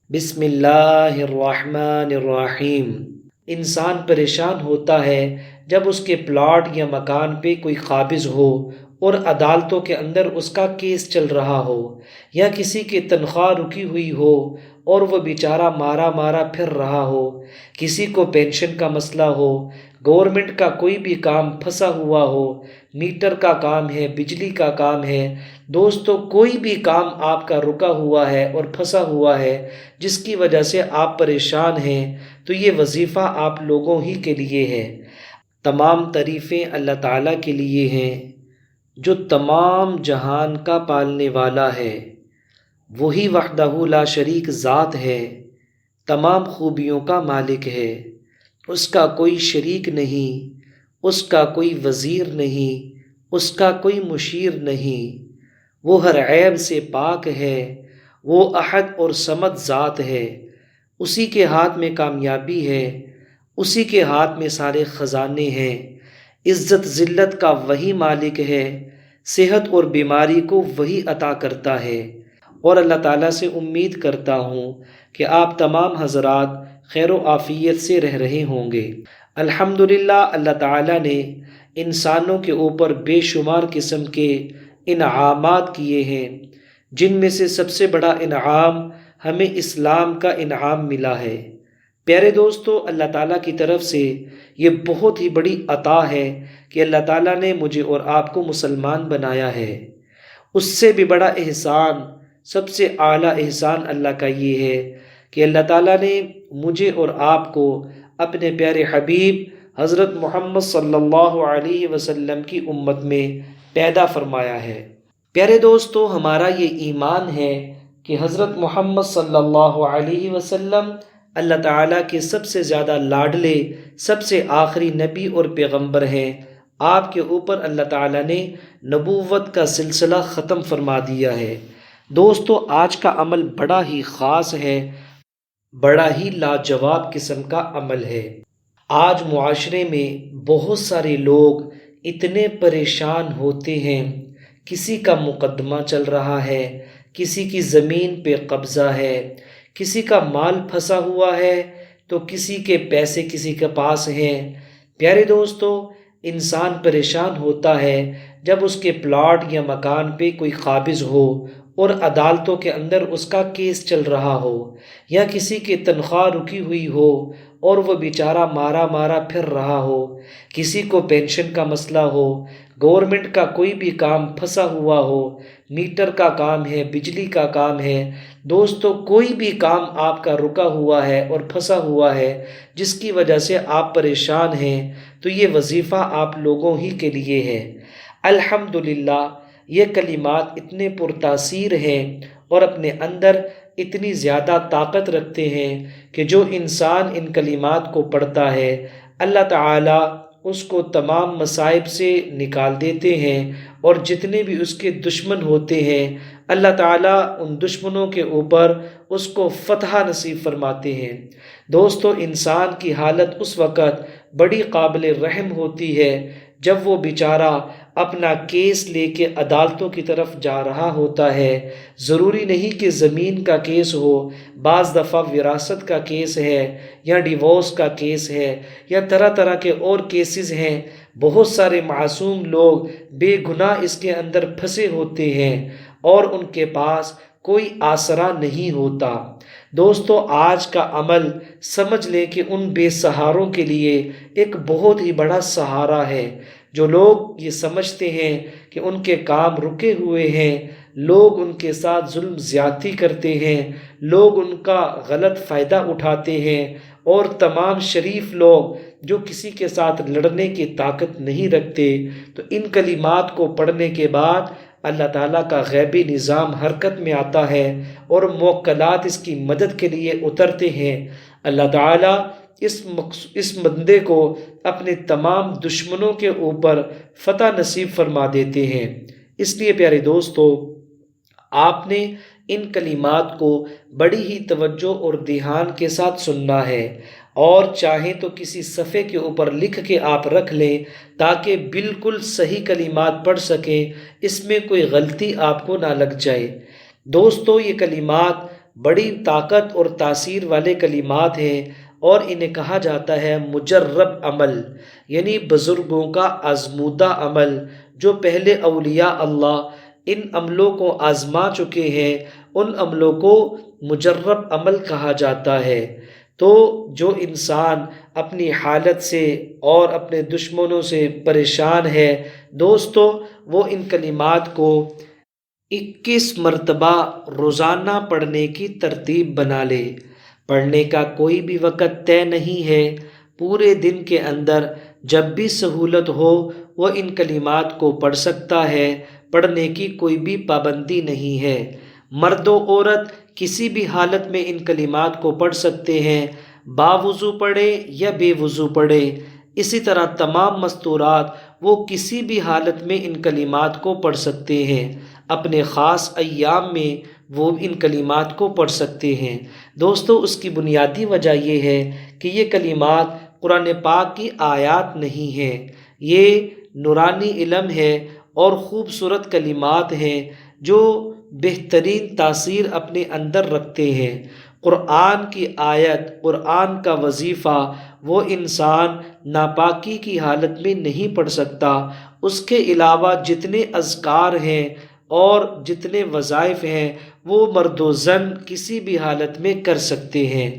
بسم اللہ الرحمن الرحیم۔ انسان پریشان ہوتا ہے جب اس کے پلاٹ یا مکان پہ کوئی قابض ہو اور عدالتوں کے اندر اس کا کیس چل رہا ہو، یا کسی کی تنخواہ رکی ہوئی ہو اور وہ بیچارہ مارا مارا پھر رہا ہو، کسی کو پینشن کا مسئلہ ہو، گورنمنٹ کا کوئی بھی کام پھنسا ہوا ہو، میٹر کا کام ہے، بجلی کا کام ہے، دوستو کوئی بھی کام آپ کا رکا ہوا ہے اور پھنسا ہوا ہے جس کی وجہ سے آپ پریشان ہیں، تو یہ وظیفہ آپ لوگوں ہی کے لیے ہے۔ تمام تعریفیں اللہ تعالیٰ کے لیے ہیں جو تمام جہان کا پالنے والا ہے، وہی وحدہ لا شریک ذات ہے، تمام خوبیوں کا مالک ہے، اس کا کوئی شریک نہیں، اس کا کوئی وزیر نہیں، اس کا کوئی مشیر نہیں، وہ ہر عیب سے پاک ہے، وہ احد اور صمد ذات ہے، اسی کے ہاتھ میں کامیابی ہے، اسی کے ہاتھ میں سارے خزانے ہیں، عزت ذلت کا وہی مالک ہے، صحت اور بیماری کو وہی عطا کرتا ہے۔ اور اللہ تعالیٰ سے امید کرتا ہوں کہ آپ تمام حضرات خیر و عافیت سے رہ رہے ہوں گے۔ الحمدللہ اللہ تعالیٰ نے انسانوں کے اوپر بے شمار قسم کے انعامات کیے ہیں، جن میں سے سب سے بڑا انعام ہمیں اسلام کا انعام ملا ہے۔ پیارے دوستو، اللہ تعالیٰ کی طرف سے یہ بہت ہی بڑی عطا ہے کہ اللہ تعالیٰ نے مجھے اور آپ کو مسلمان بنایا ہے۔ اس سے بھی بڑا احسان، سب سے اعلیٰ احسان اللہ کا یہ ہے کہ اللہ تعالیٰ نے مجھے اور آپ کو اپنے پیارے حبیب حضرت محمد صلی اللہ علیہ وسلم کی امت میں پیدا فرمایا ہے۔ پیارے دوستو، ہمارا یہ ایمان ہے کہ حضرت محمد صلی اللہ علیہ وسلم اللہ تعالیٰ کے سب سے زیادہ لاڈلے، سب سے آخری نبی اور پیغمبر ہیں۔ آپ کے اوپر اللہ تعالیٰ نے نبوت کا سلسلہ ختم فرما دیا ہے۔ دوستو، آج کا عمل بڑا ہی خاص ہے، بڑا ہی لاجواب قسم کا عمل ہے۔ آج معاشرے میں بہت سارے لوگ اتنے پریشان ہوتے ہیں، کسی کا مقدمہ چل رہا ہے، کسی کی زمین پہ قبضہ ہے، کسی کا مال پھنسا ہوا ہے، تو کسی کے پیسے کسی کے پاس ہیں۔ پیارے دوستو، انسان پریشان ہوتا ہے جب اس کے پلاٹ یا مکان پہ کوئی قابض ہو اور عدالتوں کے اندر اس کا کیس چل رہا ہو، یا کسی کی تنخواہ رکی ہوئی ہو اور وہ بیچارہ مارا مارا پھر رہا ہو، کسی کو پینشن کا مسئلہ ہو، گورنمنٹ کا کوئی بھی کام پھنسا ہوا ہو، میٹر کا کام ہے، بجلی کا کام ہے، دوستو کوئی بھی کام آپ کا رکا ہوا ہے اور پھنسا ہوا ہے جس کی وجہ سے آپ پریشان ہیں، تو یہ وظیفہ آپ لوگوں ہی کے لیے ہے۔ الحمدللہ، یہ کلمات اتنے پرتاثیر ہیں اور اپنے اندر اتنی زیادہ طاقت رکھتے ہیں کہ جو انسان ان کلمات کو پڑھتا ہے، اللہ تعالیٰ اس کو تمام مصائب سے نکال دیتے ہیں، اور جتنے بھی اس کے دشمن ہوتے ہیں اللہ تعالیٰ ان دشمنوں کے اوپر اس کو فتح نصیب فرماتے ہیں۔ دوستو، انسان کی حالت اس وقت بڑی قابل رحم ہوتی ہے جب وہ بیچارہ اپنا کیس لے کے عدالتوں کی طرف جا رہا ہوتا ہے۔ ضروری نہیں کہ زمین کا کیس ہو، بعض دفعہ وراثت کا کیس ہے، یا ڈیورس کا کیس ہے، یا طرح طرح کے اور کیسز ہیں۔ بہت سارے معصوم لوگ بے گناہ اس کے اندر پھنسے ہوتے ہیں اور ان کے پاس کوئی آسرا نہیں ہوتا۔ دوستو، آج کا عمل سمجھ لیں کہ ان بے سہاروں کے لیے ایک بہت ہی بڑا سہارا ہے۔ جو لوگ یہ سمجھتے ہیں کہ ان کے کام رکے ہوئے ہیں، لوگ ان کے ساتھ ظلم زیادتی کرتے ہیں، لوگ ان کا غلط فائدہ اٹھاتے ہیں، اور تمام شریف لوگ جو کسی کے ساتھ لڑنے کی طاقت نہیں رکھتے، تو ان کلمات کو پڑھنے کے بعد اللہ تعالیٰ کا غیبی نظام حرکت میں آتا ہے اور موکلات اس کی مدد کے لیے اترتے ہیں۔ اللہ تعالیٰ اس بندے کو اپنے تمام دشمنوں کے اوپر فتح نصیب فرما دیتے ہیں۔ اس لیے پیارے دوستو، آپ نے ان کلمات کو بڑی ہی توجہ اور دھیان کے ساتھ سننا ہے، اور چاہیں تو کسی صفحے کے اوپر لکھ کے آپ رکھ لیں تاکہ بالکل صحیح کلمات پڑھ سکیں، اس میں کوئی غلطی آپ کو نہ لگ جائے۔ دوستو، یہ کلمات بڑی طاقت اور تاثیر والے کلمات ہیں، اور انہیں کہا جاتا ہے مجرب عمل، یعنی بزرگوں کا آزمودہ عمل، جو پہلے اولیاء اللہ ان عملوں کو آزما چکے ہیں، ان عملوں کو مجرب عمل کہا جاتا ہے۔ تو جو انسان اپنی حالت سے اور اپنے دشمنوں سے پریشان ہے دوستو، وہ ان کلمات کو 21 مرتبہ روزانہ پڑھنے کی ترتیب بنا لے۔ پڑھنے کا کوئی بھی وقت طے نہیں ہے، پورے دن کے اندر جب بھی سہولت ہو وہ ان کلمات کو پڑھ سکتا ہے، پڑھنے کی کوئی بھی پابندی نہیں ہے۔ مرد و عورت کسی بھی حالت میں ان کلمات کو پڑھ سکتے ہیں، باوضو پڑھے یا بے وضو پڑھے۔ اسی طرح تمام مستورات وہ کسی بھی حالت میں ان کلمات کو پڑھ سکتے ہیں، اپنے خاص ایام میں وہ ان کلمات کو پڑھ سکتے ہیں۔ دوستو، اس کی بنیادی وجہ یہ ہے کہ یہ کلمات قرآن پاک کی آیات نہیں ہیں، یہ نورانی علم ہے اور خوبصورت کلمات ہیں جو بہترین تاثیر اپنے اندر رکھتے ہیں۔ قرآن کی آیت، قرآن کا وظیفہ وہ انسان ناپاکی کی حالت میں نہیں پڑھ سکتا۔ اس کے علاوہ جتنے اذکار ہیں اور جتنے وظائف ہیں وہ مرد و زن کسی بھی حالت میں کر سکتے ہیں۔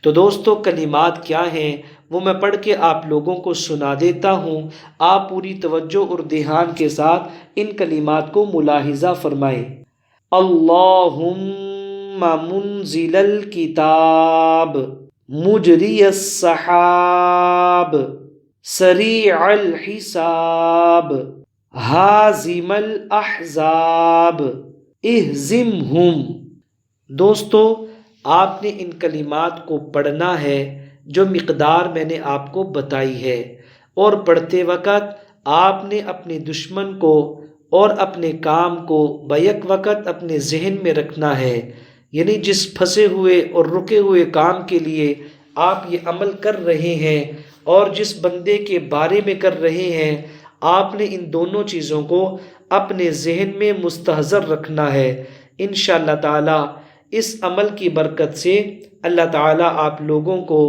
تو دوستو، کلمات کیا ہیں وہ میں پڑھ کے آپ لوگوں کو سنا دیتا ہوں۔ آپ پوری توجہ اور دھیان کے ساتھ ان کلمات کو ملاحظہ فرمائیں۔ اللہم منزل الکتاب، مجری السحاب، سریع الحساب، ہازم الاحزاب، اہزمہم۔ دوستو، آپ نے ان کلمات کو پڑھنا ہے جو مقدار میں نے آپ کو بتائی ہے، اور پڑھتے وقت آپ نے اپنے دشمن کو اور اپنے کام کو بیک وقت اپنے ذہن میں رکھنا ہے، یعنی جس پھنسے ہوئے اور رکے ہوئے کام کے لیے آپ یہ عمل کر رہے ہیں اور جس بندے کے بارے میں کر رہے ہیں، آپ نے ان دونوں چیزوں کو اپنے ذہن میں مستحضر رکھنا ہے۔ انشاءاللہ تعالی اس عمل کی برکت سے اللہ تعالیٰ آپ لوگوں کو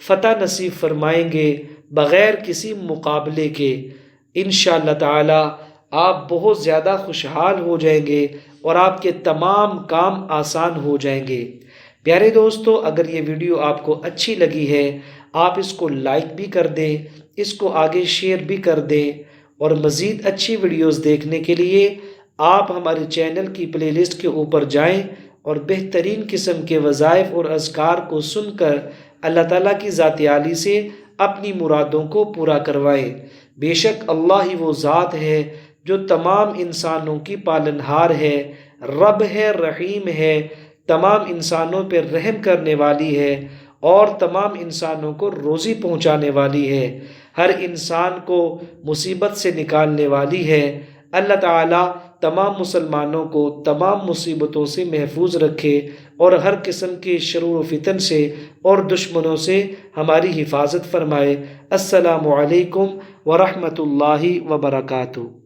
فتح نصیب فرمائیں گے بغیر کسی مقابلے کے۔ انشاءاللہ تعالیٰ آپ بہت زیادہ خوشحال ہو جائیں گے اور آپ کے تمام کام آسان ہو جائیں گے۔ پیارے دوستو، اگر یہ ویڈیو آپ کو اچھی لگی ہے آپ اس کو لائک بھی کر دیں، اس کو آگے شیئر بھی کر دیں، اور مزید اچھی ویڈیوز دیکھنے کے لیے آپ ہمارے چینل کی پلے لسٹ کے اوپر جائیں اور بہترین قسم کے وظائف اور اذکار کو سن کر اللہ تعالیٰ کی ذات عالی سے اپنی مرادوں کو پورا کروائیں۔ بے شک اللہ ہی وہ ذات ہے جو تمام انسانوں کی پالنہار ہے، رب ہے، رحیم ہے، تمام انسانوں پر رحم کرنے والی ہے اور تمام انسانوں کو روزی پہنچانے والی ہے، ہر انسان کو مصیبت سے نکالنے والی ہے۔ اللہ تعالیٰ تمام مسلمانوں کو تمام مصیبتوں سے محفوظ رکھے اور ہر قسم کے شرور و فتن سے اور دشمنوں سے ہماری حفاظت فرمائے۔ السلام علیکم ورحمۃ اللہ وبرکاتہ۔